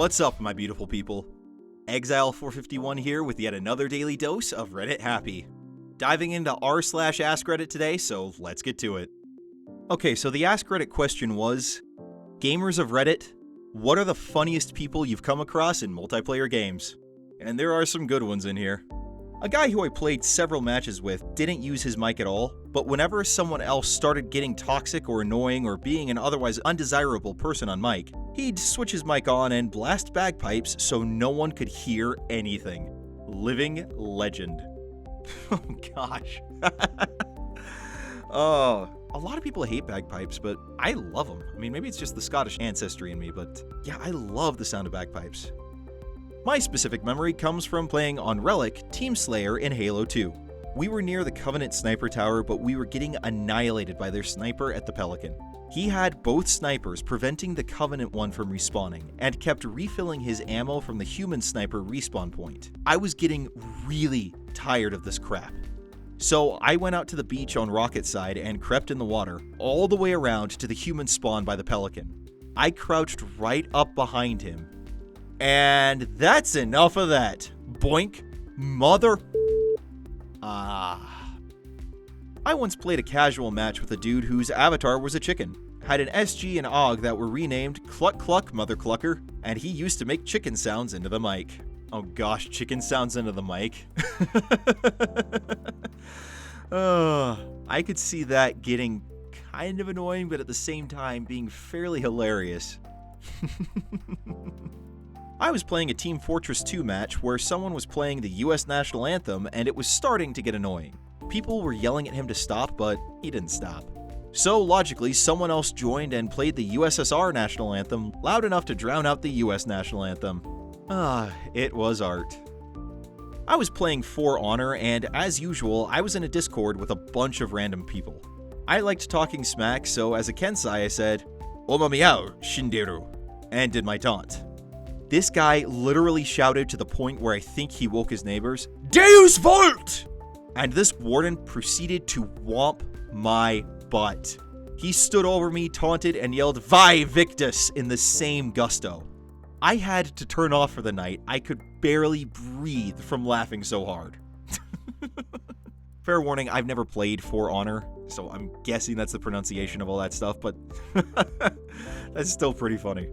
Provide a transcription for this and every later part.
What's up, my beautiful people? Exile451 here with yet another daily dose of Reddit Happy. Diving into r/AskReddit today, so let's get to it. Okay, so the AskReddit question was, gamers of Reddit, what are the funniest people you've come across in multiplayer games? And there are some good ones in here. A guy who I played several matches with didn't use his mic at all, but whenever someone else started getting toxic or annoying or being an otherwise undesirable person on mic, he'd switch his mic on and blast bagpipes so no one could hear anything. Living legend. Oh gosh. Oh, a lot of people hate bagpipes, but I love them. I mean, maybe it's just the Scottish ancestry in me, but yeah, I love the sound of bagpipes. My specific memory comes from playing on Relic Team Slayer in Halo 2. We were near the Covenant sniper tower, but we were getting annihilated by their sniper at the Pelican. He had both snipers preventing the Covenant one from respawning, and kept refilling his ammo from the human sniper respawn point. I was getting really tired of this crap. So I went out to the beach on Rocket Side and crept in the water, all the way around to the human spawn by the Pelican. I crouched right up behind him. And that's enough of that. Boink. Mother... I once played a casual match with a dude whose avatar was a chicken. Had an SG and AUG that were renamed Cluck Cluck Mother Clucker, and he used to make chicken sounds into the mic. Oh gosh, chicken sounds into the mic. I could see that getting kind of annoying, but at the same time being fairly hilarious. I was playing a Team Fortress 2 match where someone was playing the US National Anthem and it was starting to get annoying. People were yelling at him to stop, but he didn't stop. So logically, someone else joined and played the USSR National Anthem loud enough to drown out the US National Anthem. It was art. I was playing For Honor, and as usual, I was in a Discord with a bunch of random people. I liked talking smack, so as a Kensai I said, "Oma miao, Shinderu," and did my taunt. This guy literally shouted to the point where I think he woke his neighbors, "Deus Vult!" And this warden proceeded to whomp my butt. He stood over me, taunted, and yelled, "Vi Victus," in the same gusto. I had to turn off for the night. I could barely breathe from laughing so hard. Fair warning, I've never played For Honor, so I'm guessing that's the pronunciation of all that stuff, but that's still pretty funny.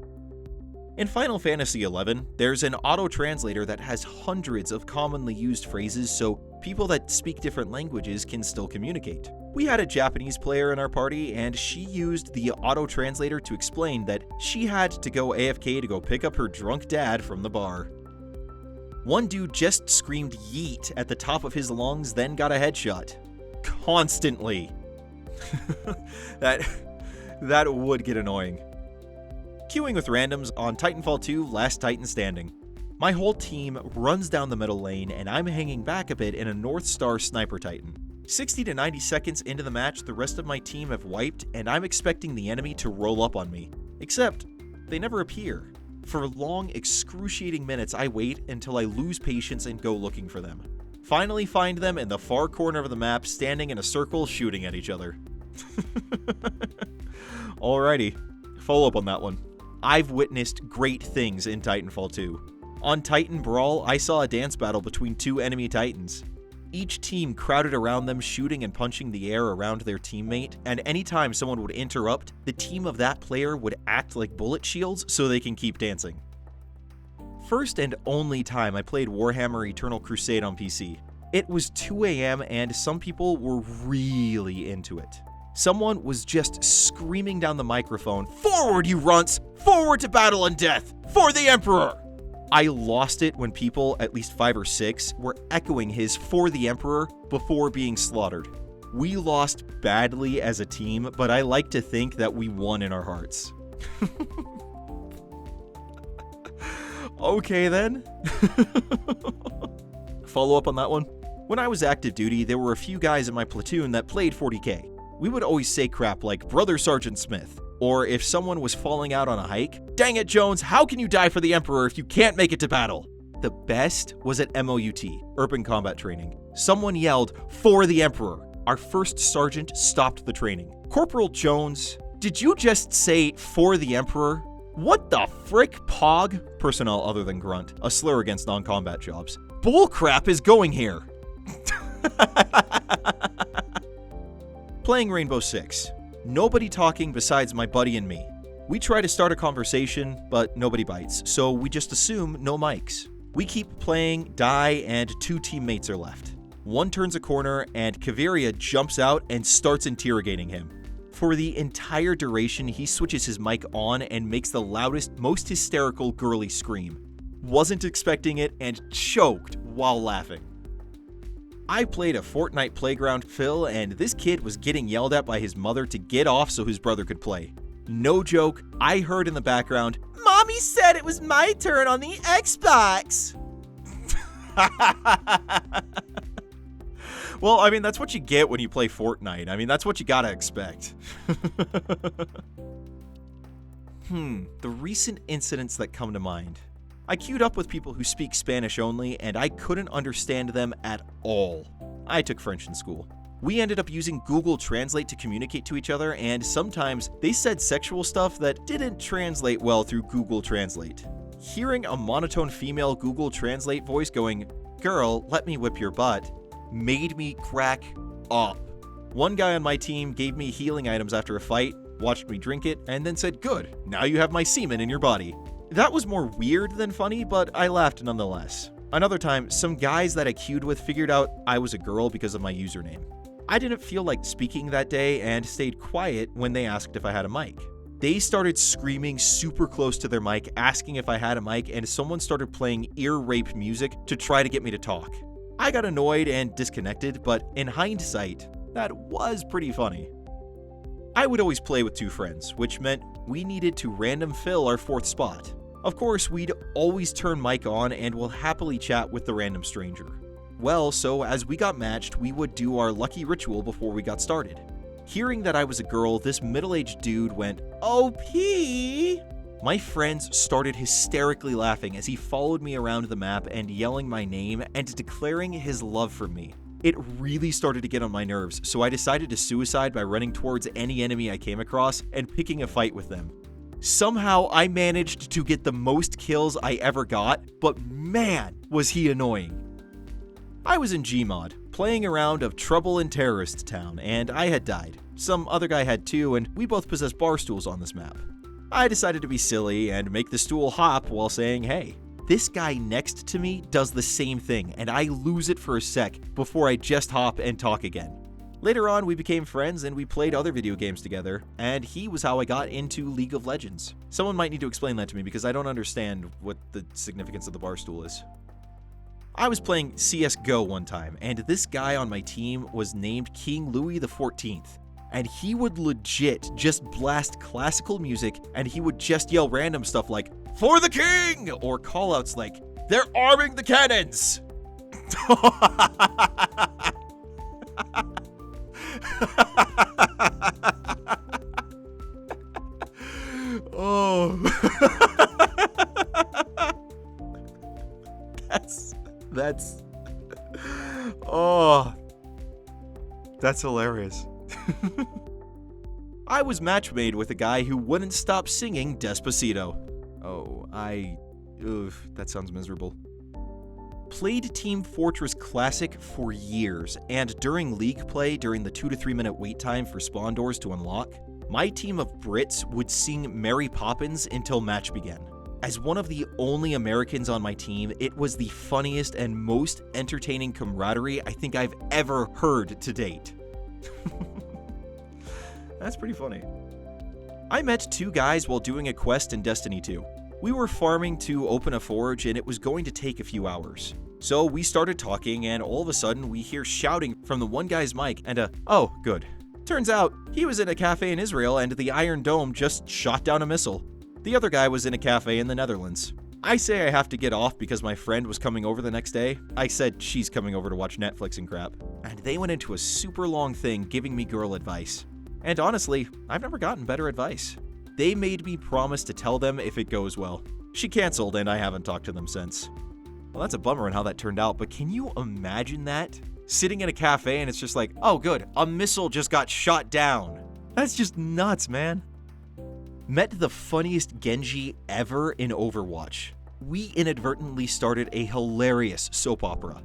In Final Fantasy XI, there's an auto-translator that has hundreds of commonly used phrases so people that speak different languages can still communicate. We had a Japanese player in our party, and she used the auto-translator to explain that she had to go AFK to go pick up her drunk dad from the bar. One dude just screamed yeet at the top of his lungs, then got a headshot. Constantly. That would get annoying. Queuing with randoms on Titanfall 2 Last Titan Standing. My whole team runs down the middle lane and I'm hanging back a bit in a North Star Sniper Titan. 60 to 90 seconds into the match, the rest of my team have wiped and I'm expecting the enemy to roll up on me. Except, they never appear. For long, excruciating minutes I wait until I lose patience and go looking for them. Finally find them in the far corner of the map, standing in a circle shooting at each other. Alrighty, follow up on that one. I've witnessed great things in Titanfall 2. On Titan Brawl, I saw a dance battle between two enemy Titans. Each team crowded around them, shooting and punching the air around their teammate, and anytime someone would interrupt, the team of that player would act like bullet shields so they can keep dancing. First and only time I played Warhammer Eternal Crusade on PC. It was 2 AM and some people were really into it. Someone was just screaming down the microphone, "Forward, you runts! Forward to battle and death! For the Emperor!" I lost it when people, at least 5 or 6, were echoing his "For the Emperor" before being slaughtered. We lost badly as a team, but I like to think that we won in our hearts. Okay then. Follow up on that one. When I was active duty, there were a few guys in my platoon that played 40k. We would always say crap like, "Brother Sergeant Smith," or if someone was falling out on a hike, "Dang it, Jones, how can you die for the Emperor if you can't make it to battle?" The best was at MOUT, Urban Combat Training. Someone yelled, "For the Emperor." Our first sergeant stopped the training. "Corporal Jones, did you just say 'for the Emperor'? What the frick, Pog? Personnel other than Grunt, a slur against non-combat jobs. Bullcrap is going here! Playing Rainbow Six. Nobody talking besides my buddy and me. We try to start a conversation, but nobody bites, so we just assume no mics. We keep playing, die, and 2 teammates are left. One turns a corner, and Kaveria jumps out and starts interrogating him. For the entire duration, he switches his mic on and makes the loudest, most hysterical girly scream. Wasn't expecting it and choked while laughing. I played a Fortnite playground Phil, and this kid was getting yelled at by his mother to get off so his brother could play. No joke, I heard in the background, "Mommy said it was my turn on the Xbox!" Well, I mean, that's what you get when you play Fortnite. I mean, that's what you gotta expect. The recent incidents that come to mind. I queued up with people who speak Spanish only, and I couldn't understand them at all. I took French in school. We ended up using Google Translate to communicate to each other, and sometimes they said sexual stuff that didn't translate well through Google Translate. Hearing a monotone female Google Translate voice going, "Girl, let me whip your butt," made me crack up. One guy on my team gave me healing items after a fight, watched me drink it, and then said, "Good, now you have my semen in your body." That was more weird than funny, but I laughed nonetheless. Another time, some guys that I queued with figured out I was a girl because of my username. I didn't feel like speaking that day and stayed quiet when they asked if I had a mic. They started screaming super close to their mic, asking if I had a mic, and someone started playing ear rape music to try to get me to talk. I got annoyed and disconnected, but in hindsight, that was pretty funny. I would always play with 2 friends, which meant we needed to random fill our 4th spot. Of course, we'd always turn mic on and will happily chat with the random stranger. Well, so as we got matched, we would do our lucky ritual before we got started. Hearing that I was a girl, this middle-aged dude went, "OP!" My friends started hysterically laughing as he followed me around the map and yelling my name and declaring his love for me. It really started to get on my nerves, so I decided to suicide by running towards any enemy I came across and picking a fight with them. Somehow, I managed to get the most kills I ever got, but man, was he annoying. I was in Gmod, playing a round of Trouble in Terrorist Town, and I had died. Some other guy had too, and we both possessed bar stools on this map. I decided to be silly and make the stool hop while saying, "Hey." This guy next to me does the same thing, and I lose it for a sec before I just hop and talk again. Later on, we became friends and we played other video games together, and he was how I got into League of Legends. Someone might need to explain that to me because I don't understand what the significance of the bar stool is. I was playing CSGO one time, and this guy on my team was named King Louis XIV. And he would legit just blast classical music, and he would just yell random stuff like, "For the king!" or callouts like, "They're arming the cannons!" Oh. That's hilarious. I was matchmade with a guy who wouldn't stop singing Despacito. That sounds miserable. Played Team Fortress Classic for years, and during League play, during the 2 to 3 minute wait time for spawn doors to unlock, my team of Brits would sing Mary Poppins until match began. As one of the only Americans on my team, it was the funniest and most entertaining camaraderie I think I've ever heard to date. That's pretty funny. I met 2 guys while doing a quest in Destiny 2. We were farming to open a forge and it was going to take a few hours. So we started talking and all of a sudden we hear shouting from the one guy's mic and "Oh, good." Turns out he was in a cafe in Israel and the Iron Dome just shot down a missile. The other guy was in a cafe in the Netherlands. I say I have to get off because my friend was coming over the next day. I said she's coming over to watch Netflix and crap. And they went into a super long thing giving me girl advice. And honestly, I've never gotten better advice. They made me promise to tell them if it goes well. She canceled and I haven't talked to them since. Well, that's a bummer on how that turned out, but can you imagine that? Sitting in a cafe and it's just like, oh good, a missile just got shot down. That's just nuts, man. Met the funniest Genji ever in Overwatch. We inadvertently started a hilarious soap opera.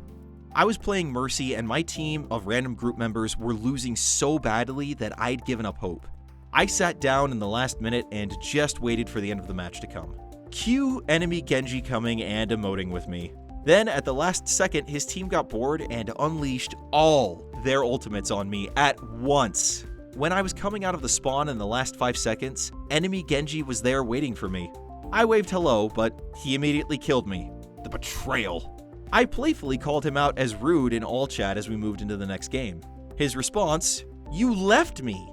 I was playing Mercy and my team of random group members were losing so badly that I'd given up hope. I sat down in the last minute and just waited for the end of the match to come. Cue enemy Genji coming and emoting with me. Then at the last second, his team got bored and unleashed all their ultimates on me at once. When I was coming out of the spawn in the last 5 seconds, enemy Genji was there waiting for me. I waved hello, but he immediately killed me. The betrayal. I playfully called him out as rude in all chat as we moved into the next game. His response, "You left me."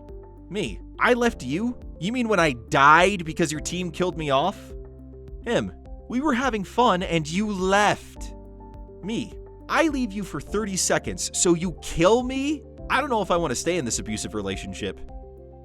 Me, I left you? You mean when I died because your team killed me off? Him, we were having fun and you left. Me, I leave you for 30 seconds, so you kill me? I don't know if I want to stay in this abusive relationship.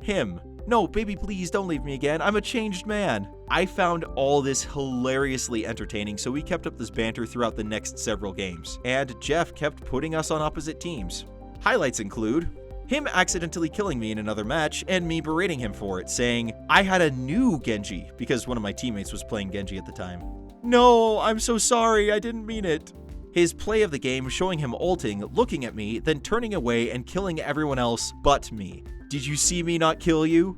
Him, no, baby, please don't leave me again. I'm a changed man. I found all this hilariously entertaining, so we kept up this banter throughout the next several games. And Jeff kept putting us on opposite teams. Highlights include him accidentally killing me in another match and me berating him for it, saying I had a new Genji because one of my teammates was playing Genji at the time. No, I'm so sorry, I didn't mean it. His play of the game showing him ulting, looking at me, then turning away and killing everyone else but me. Did you see me not kill you?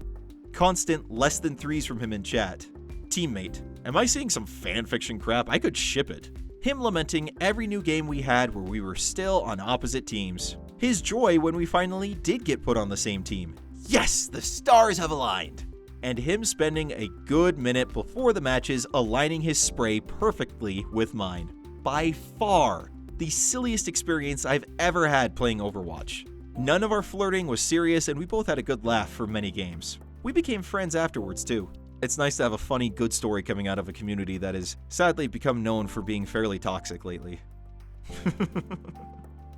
Constant less than 3s from him in chat. Teammate, am I seeing some fanfiction crap? I could ship it. Him lamenting every new game we had where we were still on opposite teams. His joy when we finally did get put on the same team. Yes, the stars have aligned. And him spending a good minute before the matches aligning his spray perfectly with mine. By far, the silliest experience I've ever had playing Overwatch. None of our flirting was serious and we both had a good laugh for many games. We became friends afterwards too. It's nice to have a funny, good story coming out of a community that has sadly become known for being fairly toxic lately.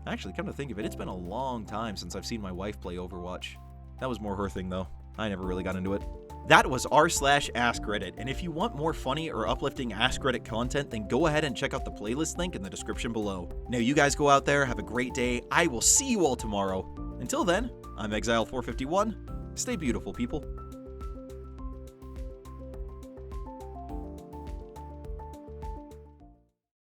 Actually, come to think of it, it's been a long time since I've seen my wife play Overwatch. That was more her thing though. I never really got into it. That was r/AskReddit, and if you want more funny or uplifting AskReddit content, then go ahead and check out the playlist link in the description below. Now you guys go out there, have a great day. I will see you all tomorrow. Until then, I'm Exile451. Stay beautiful, people.